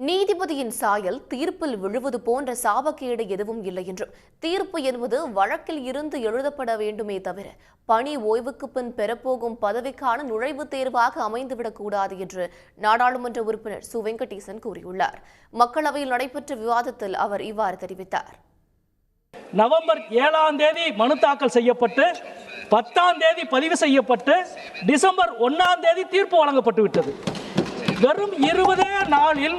நீதிபதியின் சாயல் தீர்ப்பில் விழுவது போன்ற சாபக்கேடு எதுவும் இல்லை என்றும், தீர்ப்பு என்பது வழக்கில் இருந்து எழுதப்பட வேண்டுமே தவிர பணி ஓய்வுக்கு பின் பெறப்போகும் பதவிக்கான நுழைவுத் தேர்வாக அமைந்துவிடக்கூடாது என்று நாடாளுமன்ற உறுப்பினர் சு வெங்கடேசன் கூறியுள்ளார். மக்களவையில் நடைபெற்ற விவாதத்தில் அவர் இவ்வாறு தெரிவித்தார். நவம்பர் 7ஆம் தேதி மனு தாக்கல் செய்யப்பட்டு 10ஆம் தேதி பதிவு செய்யப்பட்டு டிசம்பர் 1ஆம் தேதி தீர்ப்பு வழங்கப்பட்டு விட்டது. வெறும் 20 நாளில்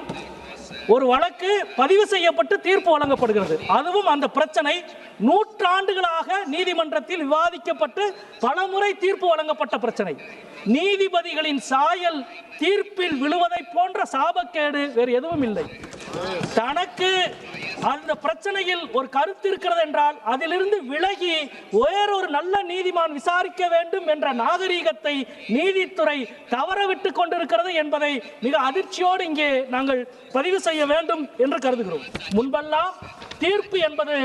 ஒரு வழக்கு பதிவு செய்யப்பட்டு தீர்ப்பு வழங்கப்படுகிறது. அதுவும் அந்த பிரச்சனை நூற்றாண்டுகளாக நீதிமன்றத்தில் விவாதிக்கப்பட்டு பலமுறை தீர்ப்பு வழங்கப்பட்ட பிரச்சனை. நீதிபதிகளின் சாயல் தீர்ப்பில் விழுவதை போன்ற சாபக்கேடு வேறு எதுவும் இல்லை. தனக்கு அந்த பிரச்சனையில் ஒரு கருத்து இருக்கிறது என்றால் அதிலிருந்து விலகி வேறொரு நல்ல நீதிமான் விசாரிக்க வேண்டும் என்ற நாகரீகத்தை நீதித்துறை தவறவிட்டு கொண்டிருக்கிறது என்பதை மிக அதிர்ச்சியோடு இங்கே நாங்கள் பதிவு செய்ய வேண்டும் என்று கருதுகிறோம். முன்பெல்லாம் தீர்ப்பு என்பது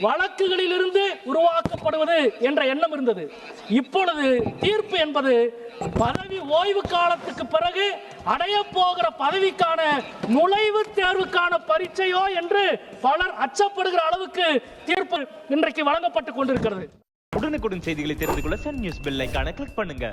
வழக்குகளிலிருந்து உருவாக்கப்படுவது என்ற எண்ணம் இருந்தது. இப்பொழுது தீர்ப்பு என்பது பதவி ஓய்வு காலத்துக்கு பிறகு அடைய போகிற பதவிக்கான நுழைவுத் தேர்வுக்கான பரீட்சையோ என்று பலர் அச்சப்படுகிற அளவுக்கு தீர்ப்பு இன்றைக்கு வழங்கப்பட்டுக் கொண்டிருக்கிறது. உடனுக்குடன் செய்திகளை தெரிந்து கொள்ள சன் நியூஸ் பெல் ஐகானை கிளிக் பண்ணுங்க.